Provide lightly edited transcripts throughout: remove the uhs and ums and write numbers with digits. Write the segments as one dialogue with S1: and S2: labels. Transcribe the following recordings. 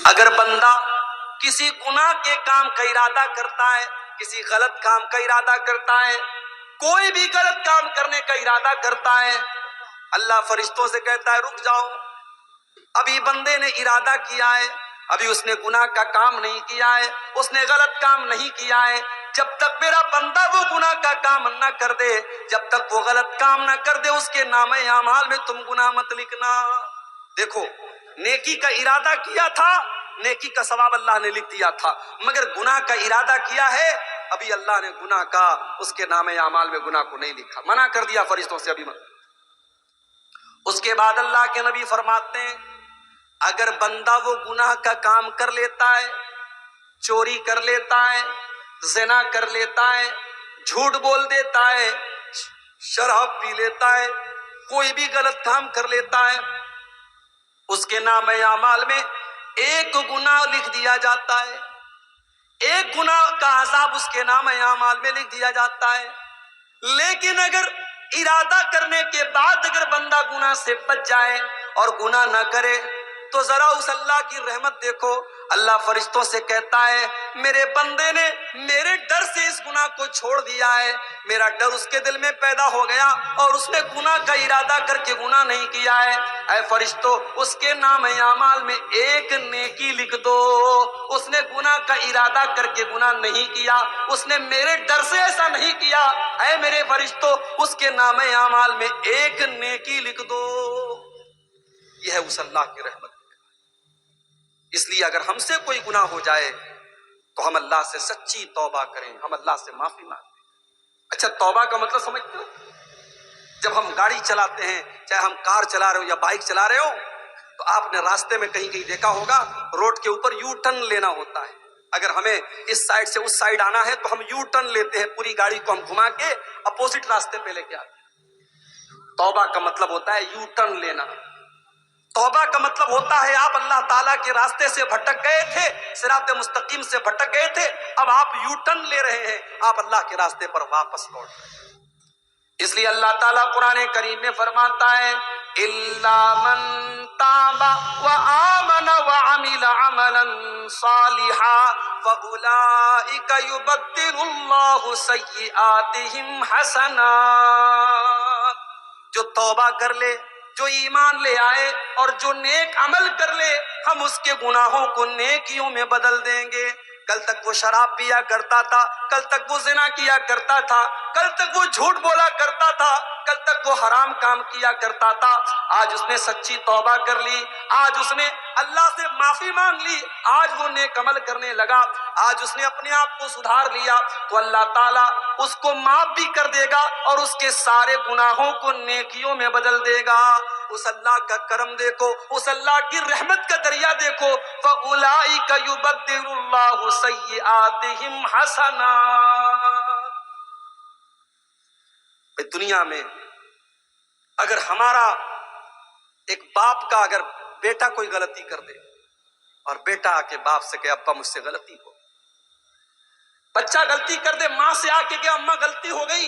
S1: اگر بندہ کسی گناہ کے کام کا ارادہ کرتا ہے، کسی غلط کام کا ارادہ کرتا ہے، کوئی بھی غلط کام کرنے کا ارادہ کرتا ہے، اللہ فرشتوں سے کہتا ہے رک جاؤ، ابھی بندے نے ارادہ کیا ہے، ابھی اس نے گناہ کا کام نہیں کیا ہے، اس نے غلط کام نہیں کیا ہے، جب تک میرا بندہ وہ گناہ کا کام نہ کر دے، جب تک وہ غلط کام نہ کر دے، اس کے نامہ اعمال میں تم گناہ مت لکھنا۔ دیکھو، نیکی کا ارادہ کیا تھا، نیکی کا ثواب اللہ نے لکھ دیا تھا، مگر گناہ کا ارادہ کیا ہے، ابھی اللہ نے گناہ کا اس کے نامہ اعمال میں گناہ کو نہیں لکھا، منع کر دیا فرشتوں سے ابھی مت۔ اس کے بعد اللہ کے نبی فرماتے ہیں اگر بندہ وہ گناہ کا کام کر لیتا ہے، چوری کر لیتا ہے، زنا کر لیتا ہے، جھوٹ بول دیتا ہے، شراب پی لیتا ہے، کوئی بھی غلط کام کر لیتا ہے، اس کے نام اعمال میں ایک گناہ لکھ دیا جاتا ہے، ایک گناہ کا عذاب اس کے نام اعمال میں لکھ دیا جاتا ہے۔ لیکن اگر ارادہ کرنے کے بعد اگر بندہ گناہ سے بچ جائے اور گناہ نہ کرے تو ذرا اس اللہ کی رحمت دیکھو، اللہ فرشتوں سے کہتا ہے میرے بندے نے میرے ڈر سے اس گناہ کو چھوڑ دیا ہے، میرا ڈر اس کے دل میں پیدا ہو گیا اور اس نے گناہ کا ارادہ کر کے گناہ نہیں کیا ہے، اے فرشتوں اس کے نام اعمال میں ایک نیکی لکھ دو، اس نے گناہ کا ارادہ کر کے گناہ نہیں کیا، اس نے میرے ڈر سے ایسا نہیں کیا، اے میرے فرشتوں اس کے نام اعمال میں ایک نیکی لکھ دو۔ یہ ہے اس اللہ کی رحمت۔ اس لیے اگر ہم سے کوئی گناہ ہو جائے تو ہم اللہ سے سچی توبہ کریں، ہم اللہ سے معافی مانگیں۔ اچھا، توبہ کا مطلب سمجھتے ہو؟ جب ہم گاڑی چلاتے ہیں، چاہے ہم کار چلا رہے ہو یا بائک چلا رہے ہو، تو آپ نے راستے میں کہیں کہیں دیکھا ہوگا روڈ کے اوپر یو ٹرن لینا ہوتا ہے۔ اگر ہمیں اس سائڈ سے اس سائڈ آنا ہے تو ہم یو ٹرن لیتے ہیں، پوری گاڑی کو ہم گھما کے اپوزٹ راستے پہ لے کے آتے ہیں۔ توبہ کا مطلب ہوتا ہے یو ٹرن لینا۔ توبہ کا مطلب ہوتا ہے آپ اللہ تعالیٰ کے راستے سے بھٹک گئے تھے، صراط مستقیم سے بھٹک گئے تھے، اب آپ یو ٹرن لے رہے ہیں، آپ اللہ کے راستے پر واپس لوٹ رہے ہیں۔ اس لیے اللہ تعالیٰ قرآن کریم میں فرماتا ہے اِلَّا مَن تَابَ وَآمَنَ وَعَمِلَ عَمَلًا صَالِحًا فَأُولَئِكَ يُبَدِّلُ اللَّهُ سَيِّئَاتِهِمْ حَسَنَاتٍ۔ جو توبہ کر لے، جو ایمان لے آئے اور جو نیک عمل کر لے، ہم اس کے گناہوں کو نیکیوں میں بدل دیں گے۔ کل تک وہ شراب پیا کرتا تھا، کل تک وہ زنا کیا کرتا تھا، کل تک وہ جھوٹ بولا کرتا تھا، کل تک وہ حرام کام کیا کرتا تھا، آج اس نے سچی توبہ کر لی، آج اس نے اللہ سے معافی مانگ لی، آج وہ نیک عمل کرنے لگا، آج اس نے اپنے آپ کو سدھار لیا، تو اللہ تعالیٰ اس کو معاف بھی کر دے گا اور اس کے سارے گناہوں کو نیکیوں میں بدل دے گا۔ اس اللہ کا کرم دیکھو، اس اللہ کی رحمت کا دریا دیکھو، فَأُولَئِكَ يُبَدِّلُ اللَّهُ سَيِّئَاتِهِمْ حَسَنَاتٍ۔ دنیا میں اگر ہمارا ایک باپ کا اگر بیٹا کوئی غلطی کر دے اور بیٹا آ کے باپ سے کہے ابا مجھ سے غلطی ہو، بچہ غلطی کر دے ماں سے آ کے کہ اماں غلطی ہو گئی،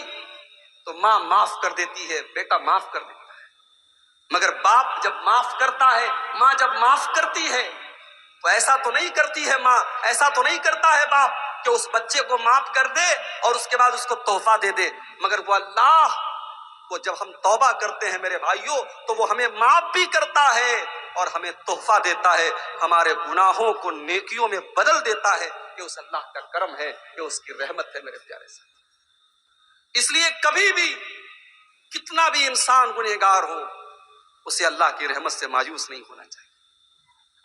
S1: تو ماں معاف کر دیتی ہے، بیٹا معاف کر دیتا ہے۔ مگر باپ جب معاف کرتا ہے، ماں جب معاف کرتی ہے تو ایسا تو نہیں کرتی ہے ماں، ایسا تو نہیں کرتا ہے باپ کہ اس بچے کو معاف کر دے اور اس کے بعد اس کو تحفہ دے دے، مگر وہ اللہ وہ جب ہم توبہ کرتے ہیں میرے بھائیوں تو وہ ہمیں معاف بھی کرتا ہے اور ہمیں تحفہ دیتا ہے، ہمارے گناہوں کو نیکیوں میں بدل دیتا ہے۔ یہ اس اللہ کا کرم ہے، یہ اس کی رحمت ہے میرے پیارے سے۔ اس لیے کبھی بھی کتنا بھی انسان گنہگار ہو اسے اللہ کی رحمت سے مایوس نہیں ہونا چاہیے۔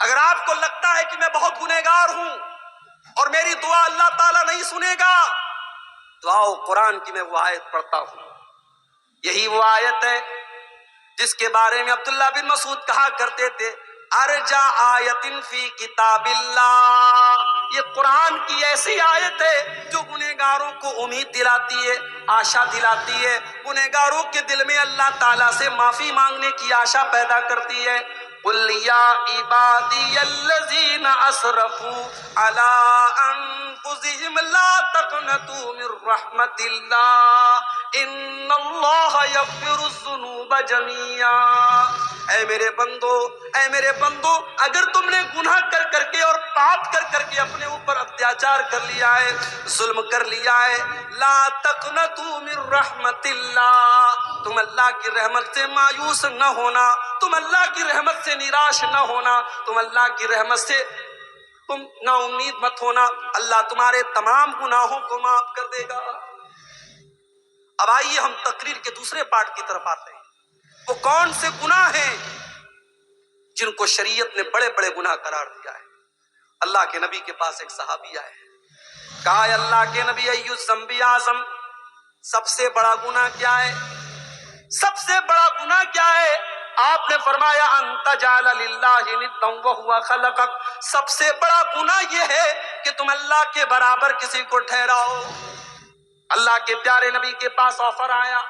S1: اگر آپ کو لگتا ہے کہ میں بہت گنہگار ہوں اور میری دعا اللہ تعالیٰ نہیں سنے گا، تو آؤ قرآن کی میں وہ آیت پڑھتا ہوں۔ یہی وہ آیت ہے جس کے بارے میں عبداللہ بن مسعود کہا کرتے تھے ارجا آیت فی کتاب اللہ، یہ قرآن کی ایسی آیت ہے جو گنہگاروں کو امید دلاتی ہے، آشا دلاتی ہے، گنہگاروں کے دل میں اللہ تعالیٰ سے معافی مانگنے کی آشا پیدا کرتی ہے۔ قل یا عبادی الذین اسرفوا علی انفسہم لا تقنطوا من رحمت اللہ ان اللہ یغفر الذنوب جميعا۔ اے میرے بندو اگر تم نے گناہ کر کر کے اور بات کر کر کے اپنے اوپر اتیاچار کر لیا ہے، ظلم کر لیا ہے۔ لا تقنطوا من رحمت اللہ، تم اللہ کی رحمت سے مایوس نہ ہونا، تم اللہ کی رحمت سے نراش نہ ہونا، تم اللہ کی رحمت سے تم نا امید مت ہونا، اللہ تمہارے تمام گناہوں کو معاف کر دے گا۔ اب آئیے ہم تقریر کے دوسرے پارٹ کی طرف آتے ہیں۔ وہ کون سے گناہ ہیں جن کو شریعت نے بڑے بڑے گناہ قرار دیا ہے؟ اللہ کے نبی کے پاس ایک صحابی آئے، کہا ہے اللہ کے نبی ایو الذنب اعظم، سب سے بڑا گناہ کیا ہے؟ سب سے بڑا گناہ کیا ہے؟ آپ نے فرمایا ان تجعل للہ ندا وہو خلقک، سب سے بڑا گناہ یہ ہے کہ تم اللہ کے برابر کسی کو ٹھہراؤ۔ اللہ کے پیارے نبی کے پاس آفر آیا،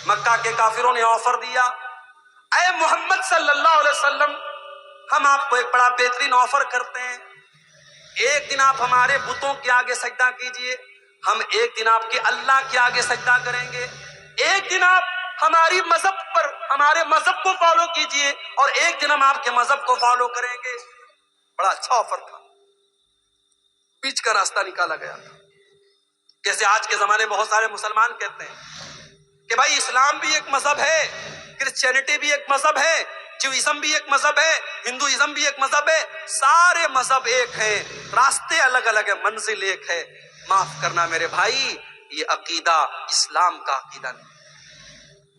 S1: مکہ کے کافروں نے آفر دیا، اے محمد صلی اللہ علیہ وسلم، ہم آپ کو ایک بڑا بہترین آفر کرتے ہیں، ایک دن آپ ہمارے بتوں کے آگے سجدہ کیجئے، ہم ایک دن آپ کے اللہ کے آگے سجدہ کریں گے، ایک دن آپ ہماری مذہب پر ہمارے مذہب کو فالو کیجئے اور ایک دن ہم آپ کے مذہب کو فالو کریں گے۔ بڑا اچھا آفر تھا، بیچ کا راستہ نکالا گیا تھا۔ جیسے آج کے زمانے میں بہت سارے مسلمان کہتے ہیں کہ بھائی اسلام بھی ایک مذہب ہے، کرسچینٹی بھی ایک مذہب ہے، جیوئزم بھی ایک مذہب ہے، ہندوازم بھی ایک مذہب ہے، سارے مذہب ایک ہیں، راستے الگ الگ ہیں، منزل ایک ہے۔ معاف کرنا میرے بھائی، یہ عقیدہ اسلام کا عقیدہ نہیں۔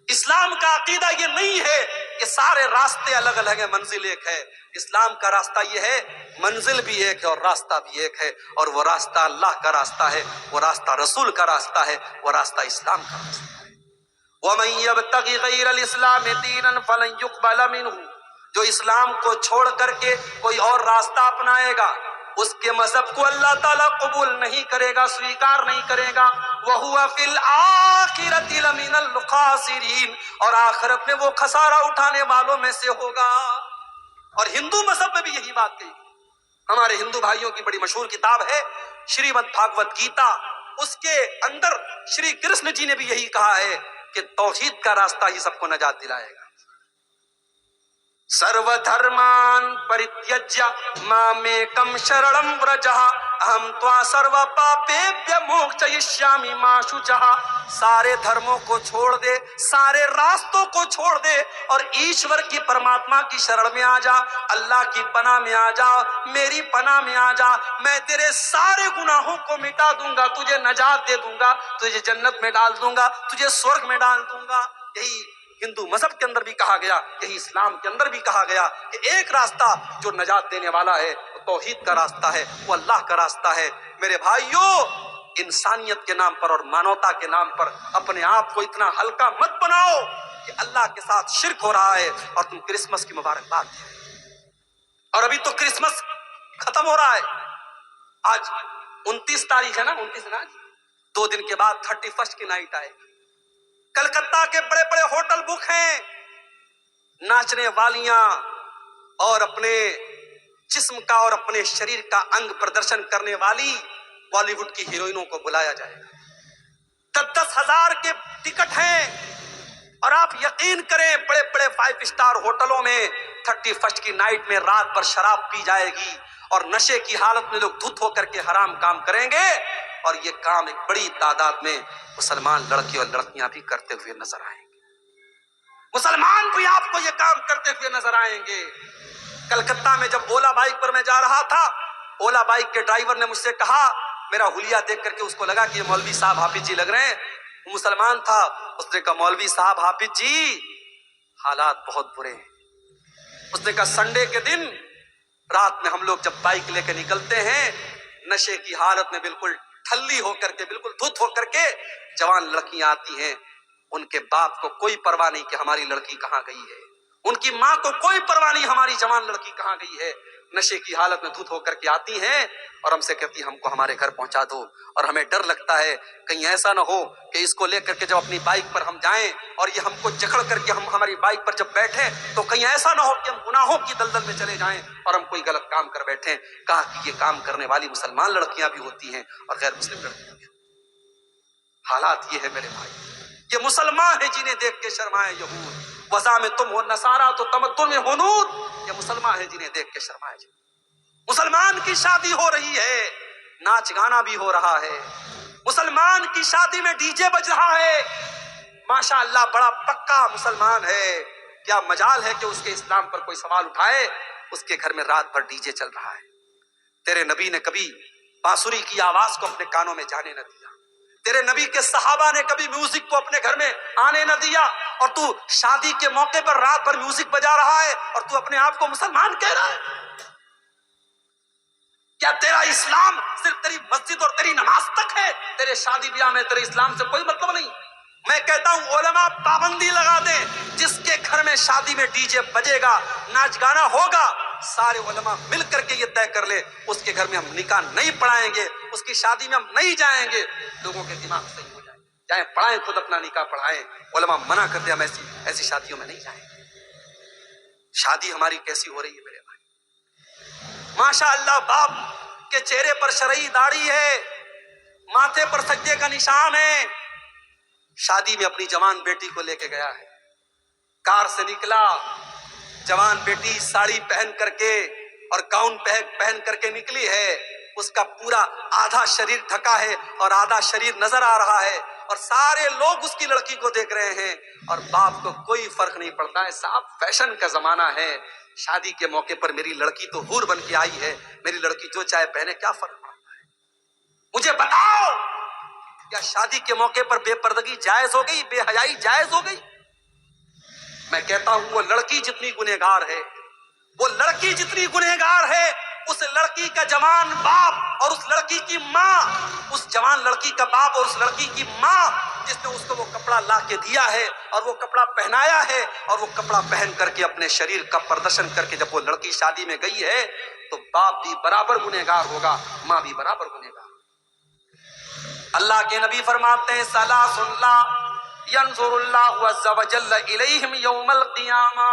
S1: اسلام کا عقیدہ یہ نہیں ہے کہ سارے راستے الگ الگ ہیں، منزل ایک ہے۔ اسلام کا راستہ یہ ہے منزل بھی ایک ہے اور راستہ بھی ایک ہے، اور وہ راستہ اللہ کا راستہ ہے، وہ راستہ رسول کا راستہ ہے، وہ راستہ اسلام کا راستہ ہے۔ وَمَن يَبْتَغِ غَيْرَ الْإِسْلَامِ دِينًا فَلَن يُقْبَلَ مِنْهُ، جو اسلام کو چھوڑ کر کے کوئی اور راستہ اپنائے گا، اس کے مذہب کو اللہ تعالیٰ قبول نہیں کرے گا، سویکار نہیں کرے گا۔ وَهُوَ فِي الْآخِرَةِ لَمِنَ الْخَاسِرِينَ، اور آخرت میں وہ خسارہ اٹھانے والوں میں سے ہوگا۔ اور ہندو مذہب میں بھی یہی بات کہی، ہمارے ہندو بھائیوں کی بڑی مشہور کتاب ہے شریمد بھاگوت گیتا، اس کے اندر شری کرشن جی نے بھی یہی کہا ہے کہ توحید کا راستہ ہی سب کو نجات دلائے گا۔ سرو دھرمان پریتیجیا مامیکم شرنم ورجہ اہم توا سرو پاپیبھیہ موکشیشامی ما شوچہ، سارے دھرموں کو چھوڑ دے، سارے راستوں کو چھوڑ دے اور ایشور کی پرماتما کی شرن میں آ جا، اللہ کی پناہ میں آ جا، میری پناہ میں آ جا، میں تیرے سارے گناہوں کو مٹا دوں گا، تجھے نجات دے دوں گا، تجھے جنت میں ڈال دوں گا، تجھے سورگ میں ڈال دوں گا۔ یہی ہندو مذہب کے اندر بھی کہا گیا، یہی اسلام کے اندر بھی کہا گیا کہ ایک راستہ جو نجات دینے والا ہے وہ توحید کا راستہ ہے، وہ اللہ کا راستہ ہے۔ میرے بھائیوں، انسانیت کے نام پر اور مانوتا کے نام پر اپنے آپ کو اتنا ہلکا مت بناؤ کہ اللہ کے ساتھ شرک ہو رہا ہے اور تم کرسمس کی مبارکباد دے۔ اور ابھی تو کرسمس ختم ہو رہا ہے، آج 29 تاریخ ہے نا، 29 ہے نا، 2 دن کے بعد 31 کی نائٹ آئے گی۔ کلکتہ کے بڑے بڑے ہوٹل بک ہیں، ناچنے والیاں اور اپنے جسم کا اور اپنے شریر کا انگ پردرشن کرنے والی بالی ووڈ کی ہیروئنوں کو بلایا جائے گا۔ 10 ہزار کے ٹکٹ ہیں، اور آپ یقین کریں بڑے بڑے 5 اسٹار ہوٹلوں میں 31 کی نائٹ میں رات بھر شراب پی جائے گی اور نشے کی حالت میں لوگ دھت ہو کر کے حرام کام کریں گے، اور یہ کام ایک بڑی تعداد میں مسلمان لڑکے اور لڑکیاں بھی کرتے ہوئے نظر آئیں گے۔ مسلمان بھی آپ کو یہ کام کرتے ہوئے نظر آئیں گے۔ کلکتہ میں جب اولا بائک پر میں جا رہا تھا، اولا بائک کے ڈرائیور نے مجھ سے کہا، میرا حلیہ دیکھ کر کے اس کو لگا کہ یہ مولوی صاحب حافظ جی لگ رہے ہیں، وہ مسلمان تھا، اس نے کہا مولوی صاحب حافظ جی حالات بہت برے ہیں۔ اس نے کہا سنڈے کے دن رات میں ہم لوگ جب بائک لے کے نکلتے ہیں، نشے کی حالت میں بالکل ٹھلی ہو کر کے، بالکل دھت ہو کر کے جوان لڑکیاں آتی ہیں، ان کے باپ کو کوئی پرواہ نہیں کہ ہماری لڑکی کہاں گئی ہے، ان کی ماں کو کوئی پرواہ نہیں ہماری جوان لڑکی کہاں گئی ہے، نشے کی حالت میں دھت ہو کر کے آتی ہیں اور ہم سے کہتی ہم کو ہمارے گھر پہنچا دو، اور ہمیں ڈر لگتا ہے کہیں ایسا نہ ہو کہ اس کو لے کر کے جب اپنی بائک پر ہم جائیں اور یہ ہم کو جکڑ کر کے ہم ہماری بائک پر جب بیٹھیں تو کہیں ایسا نہ ہو کہ ہم گناہوں کی دلدل میں چلے جائیں اور ہم کوئی غلط کام کر بیٹھیں۔ کہا کہ یہ کام کرنے والی مسلمان لڑکیاں بھی ہوتی ہیں اور غیر مسلم لڑکیاں بھی ہوتی ہیں۔ حالات یہ ہے میرے بھائی، یہ مسلمان ہیں جنہیں دیکھ کے شرمائے یہود، وضع میں تم ہو نصارہ تو تمدن میں ہنود، یہ مسلمان ہیں جنہیں دیکھ کے شرمائے یہود۔ مسلمان کی شادی ہو رہی ہے، ناچ گانا بھی ہو رہا ہے، مسلمان کی شادی میں ڈی جے بج رہا ہے، ماشاء اللہ بڑا پکا مسلمان ہے، کیا مجال ہے کہ اس کے اسلام پر کوئی سوال اٹھائے؟ اس کے گھر میں رات بھر ڈی جے چل رہا ہے۔ تیرے نبی نے کبھی بانسری کی آواز کو اپنے کانوں میں جانے نہ دیا، تیرے نبی کے صحابہ نے کبھی میوزک کو اپنے گھر میں آنے نہ دیا، اور تو شادی کے موقع پر رات بھر میوزک بجا رہا ہے اور تو اپنے آپ کو مسلمان کہہ رہا ہے؟ کیا تیرا اسلام صرف تیری مسجد اور تیری نماز تک ہے؟ تیرے شادی بیاہ میں تیرے اسلام سے کوئی مطلب نہیں؟ میں کہتا ہوں علماء پابندی لگا دیں، جس کے گھر میں شادی میں ڈی جے بجے گا، ناچ گانا ہوگا، سارے علماء مل کر کے یہ طے کر لے اس کے گھر میں ہم نکاح نہیں پڑھائیں گے، اس کی شادی میں ہم نہیں جائیں گے، لوگوں کے دماغ صحیح ہو جائے، جائیں پڑھائیں، خود اپنا نکاح پڑھائیں۔ علماء منع کرتے ہم ایسی شادیوں میں نہیں جائیں گے۔ شادی ہماری کیسی ہو رہی ہے میرے بھائی؟ ماشاء اللہ باپ کے چہرے پر شرعی داڑھی ہے، ماتھے پر سجدے کا نشان ہے، شادی میں اپنی جوان بیٹی کو لے کے گیا ہے، کار سے نکلا، جوان بیٹی ساڑی پہن کر کے اور گاؤن پہن کر کے نکلی ہے، اس کا پورا آدھا شریر ڈھکا ہے اور آدھا شریر نظر آ رہا ہے، اور سارے لوگ اس کی لڑکی کو دیکھ رہے ہیں، اور باپ کو کوئی فرق نہیں پڑتا ہے۔ صاحب فیشن کا زمانہ ہے، شادی کے موقع پر میری لڑکی تو حور بن کے آئی ہے، میری لڑکی جو چاہے پہنے، کیا فرق پڑتا ہے؟ مجھے بتاؤ، کیا شادی کے موقع پر بے پردگی جائز ہو گئی، بے حیائی جائز ہو گئی؟ میں کہتا ہوں وہ لڑکی جتنی گنہگار ہے، وہ لڑکی جتنی گنہگار ہے، اس لڑکی کا جوان باپ اور اس لڑکی کی ماں، اس جوان لڑکی کا باپ اور اس لڑکی کی ماں جس نے اس کو وہ کپڑا لا کے دیا ہے اور وہ کپڑا پہنایا ہے، اور وہ کپڑا پہن کر کے اپنے شریر کا پردرشن کر کے جب وہ لڑکی شادی میں گئی ہے تو باپ بھی برابر گنہگار ہوگا، ماں بھی برابر گنہگار۔ اللہ کے نبی فرماتے ہیں ثلاث لا ينظر اللہ عز وجل الیہم یوم القیامہ،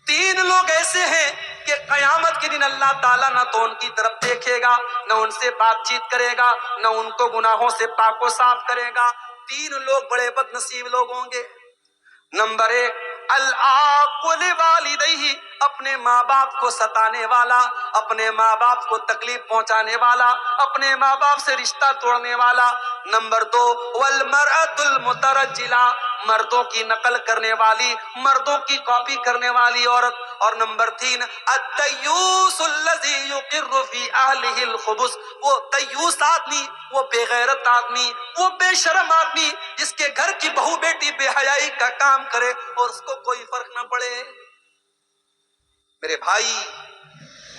S1: تین لوگ ایسے ہیں کہ قیامت کے دن اللہ تعالیٰ نہ تو ان کی طرف دیکھے گا، نہ ان سے بات چیت کرے گا، نہ ان کو گناہوں سے پاک و صاف کرے گا۔ تین لوگ بڑے بد نصیب لوگ ہوں گے۔ نمبر ایک، العاق لوالدیہ، اپنے ماں باپ کو ستانے والا، اپنے ماں باپ کو تکلیف پہنچانے والا، اپنے ماں باپ سے رشتہ توڑنے والا۔ نمبر دو، والمرأۃ المترجلہ، مردوں کی نقل کرنے والی، مردوں کی کاپی کرنے والی عورت۔ اور نمبر تین، الدیوس الذی یقر فی اہلہ الخبث، وہ دیوس آدمی، وہ بے غیرت آدمی، وہ بے شرم آدمی جس کے گھر کی بہو بیٹی بے حیائی کا کام کرے اور اس کو کوئی فرق نہ پڑے۔ میرے بھائی،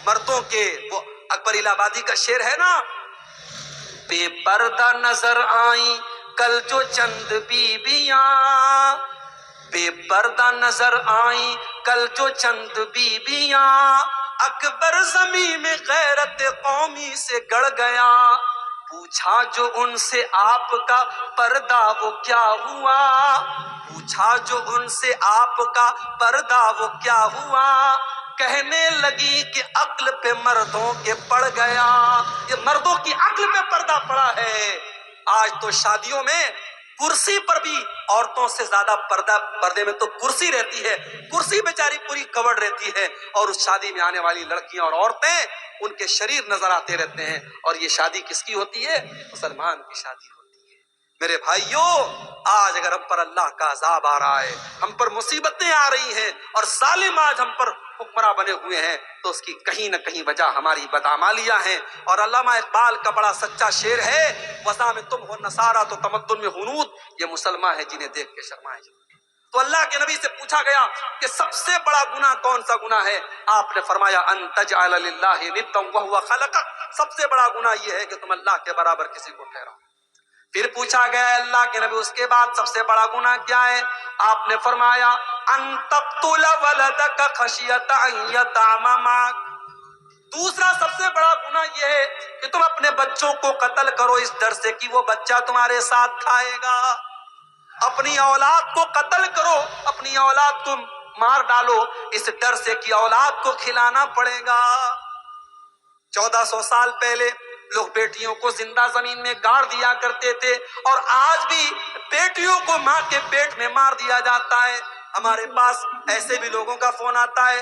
S1: مردوں کے وہ اکبر الہ آبادی کا شعر ہے نا، بے پردہ نظر آئیں کل جو چند بیویاں، بے پردہ نظر آئیں کل جو چند بیویاں، اکبر زمین میں غیرت قومی سے گڑ گیا، پوچھا جو ان سے آپ کا پردہ وہ کیا ہوا، پوچھا جو ان سے آپ کا پردہ وہ کیا ہوا، کہنے لگی کہ عقل پہ مردوں کے پڑ گیا۔ یہ مردوں کی عقل پہ پردہ پڑا ہے۔ آج تو شادیوں میں کرسی پر بھی عورتوں سے زیادہ پردے میں تو کرسی رہتی ہے، کرسی بیچاری پوری کورڈ رہتی ہے، اور اس شادی میں آنے والی لڑکیاں اور عورتیں ان کے شریر نظر آتے رہتے ہیں۔ اور یہ شادی کس کی ہوتی ہے؟ مسلمان کی شادی ہوتی ہے۔ میرے بھائیوں، آج اگر ہم پر اللہ کا عذاب آ رہا ہے، ہم پر مصیبتیں آ رہی ہیں اور ظالم آج ہم پر حکمراں بنے ہوئے ہیں، تو اس کی کہیں نہ کہیں وجہ ہماری بدعمالیاں ہیں۔ اور علامہ اقبال کا بڑا سچا شعر ہے، وطن میں تم ہو نصارہ تو تمدن میں ہنود، یہ مسلمان ہے جنہیں دیکھ کے شرمائے جاؤ۔ تو اللہ کے نبی سے پوچھا گیا کہ سب سے بڑا گناہ کون سا گناہ ہے؟ آپ نے فرمایا ان تجعل للہ ندا وہو خلقک، سب سے بڑا گناہ یہ ہے کہ تم اللہ کے برابر کسی کو ٹھہراؤ۔ پھر پوچھا گیا اللہ کے نبی اس کے بعد سب سے بڑا گناہ کیا ہے؟ آپ نے فرمایا ان تقتل ولدک خشیۃ ان یطعم معک، دوسرا سب سے بڑا گناہ یہ ہے کہ تم اپنے بچوں کو قتل کرو اس ڈر سے کہ وہ بچہ تمہارے ساتھ کھائے گا۔ اپنی اولاد کو قتل کرو، اپنی اولاد کو مار ڈالو اس ڈر سے کہ اولاد کو کھلانا پڑے گا۔ 1400 سال پہلے لوگ بیٹیوں کو زندہ زمین میں گاڑ دیا کرتے تھے، اور آج بھی بیٹیوں کو ماں کے پیٹ میں مار دیا جاتا ہے۔ ہمارے پاس ایسے بھی لوگوں کا فون آتا ہے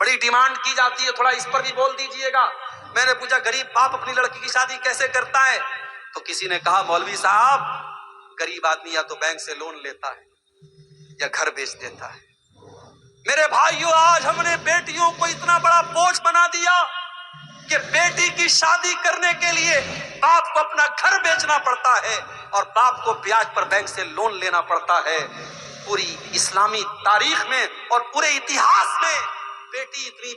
S1: بڑی ڈیمانڈ کی جاتی ہے، تھوڑا اس پر بھی بول دیجئے گا۔ میں نے پوچھا غریب باپ اپنی لڑکی کی شادی کیسے کرتا ہے؟ تو کسی نے کہا مولوی صاحب غریب آدمی یا تو بینک سے لون لیتا ہے یا گھر بیچ دیتا ہے۔ میرے بھائیوں، آج ہم نے بیٹیوں کو اتنا بڑا بوجھ بنا دیا کہ بیٹی کی شادی کرنے کے لیے باپ کو اپنا گھر بیچنا پڑتا ہے اور باپ کو بیاج پر بینک سے لون لینا پڑتا ہے۔ پوری اسلامی تاریخ میں اور پورے اتہاس میں بیٹی اتنی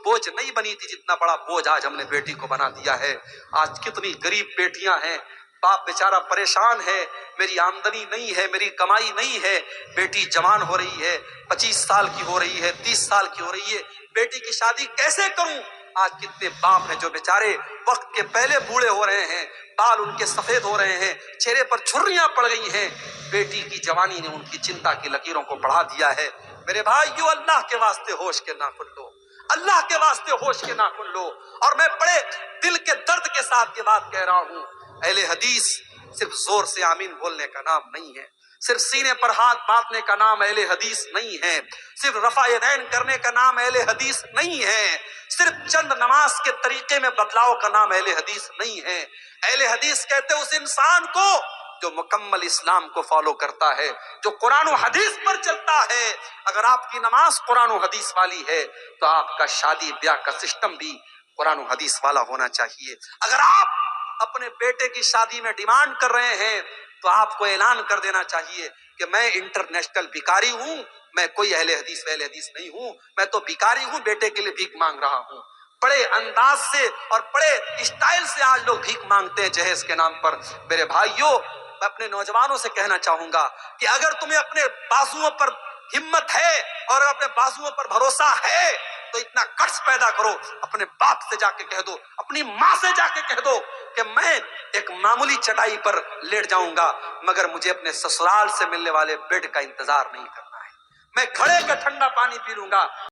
S1: بوجھ نہیں بنی تھی جتنا بڑا بوجھ آج ہم نے بیٹی کو بنا دیا ہے۔ آج کتنی غریب بیٹیاں ہیں، باپ بیچارہ پریشان ہے، میری آمدنی نہیں ہے، میری کمائی نہیں ہے، بیٹی جوان ہو رہی ہے، 25 سال کی ہو رہی ہے، 30 سال کی ہو رہی ہے، بیٹی کی شادی کیسے کروں؟ آج کتنے باپ ہیں جو بیچارے وقت کے پہلے بوڑھے ہو رہے ہیں، بال ان کے سفید ہو رہے ہیں، چہرے پر جھریاں پڑ گئی ہیں، بیٹی کی جوانی نے ان کی چنتا کی لکیروں کو بڑھا دیا ہے۔ میرے بھائیو، اللہ کے واسطے ہوش کے ناخن لو، اللہ کے واسطے ہوش کے ناخن لو۔ اور میں بڑے دل کے درد کے ساتھ یہ بات کہہ رہا ہوں، اہل حدیث صرف زور سے آمین بولنے کا نام نہیں ہے، صرف سینے پر ہاتھ باندھنے کا نام اہل حدیث نہیں ہے، صرف رفع یدین کرنے کا نام اہل حدیث نہیں ہے، صرف چند نماز کے طریقے میں بدلاؤ کا نام اہل حدیث نہیں ہے۔ اہل حدیث کہتے ہیں اس انسان کو جو مکمل اسلام کو فالو کرتا ہے، جو قرآن و حدیث پر چلتا ہے۔ اگر آپ کی نماز قرآن و حدیث والی ہے تو آپ کا شادی بیاہ کا سسٹم بھی قرآن و حدیث والا ہونا چاہیے۔ اگر آپ اپنے بیٹے کی شادی میں ڈیمانڈ کر رہے ہیں تو آپ کو اعلان کر دینا چاہیے کہ میں انٹرنیشنل بھکاری ہوں، میں کوئی اہل حدیث نہیں ہوں، میں تو بھکاری ہوں، بیٹے کے لیے بھیک مانگ رہا ہوں۔ بڑے انداز سے اور بڑے اسٹائل سے آج لوگ بھیک مانگتے ہیں جہیز کے نام پر۔ میرے بھائیوں، میں اپنے نوجوانوں سے کہنا چاہوں گا کہ اگر تمہیں اپنے بازوؤں پر ہمت ہے اور اپنے بازوؤں پر بھروسہ ہے تو اتنا گٹس پیدا کرو، اپنے باپ سے جا کے کہہ دو، اپنی ماں سے جا کے کہہ دو کہ میں ایک معمولی چٹائی پر لیٹ جاؤں گا مگر مجھے اپنے سسرال سے ملنے والے بیڈ کا انتظار نہیں کرنا ہے، میں گھڑے کا ٹھنڈا پانی پی لوں گا۔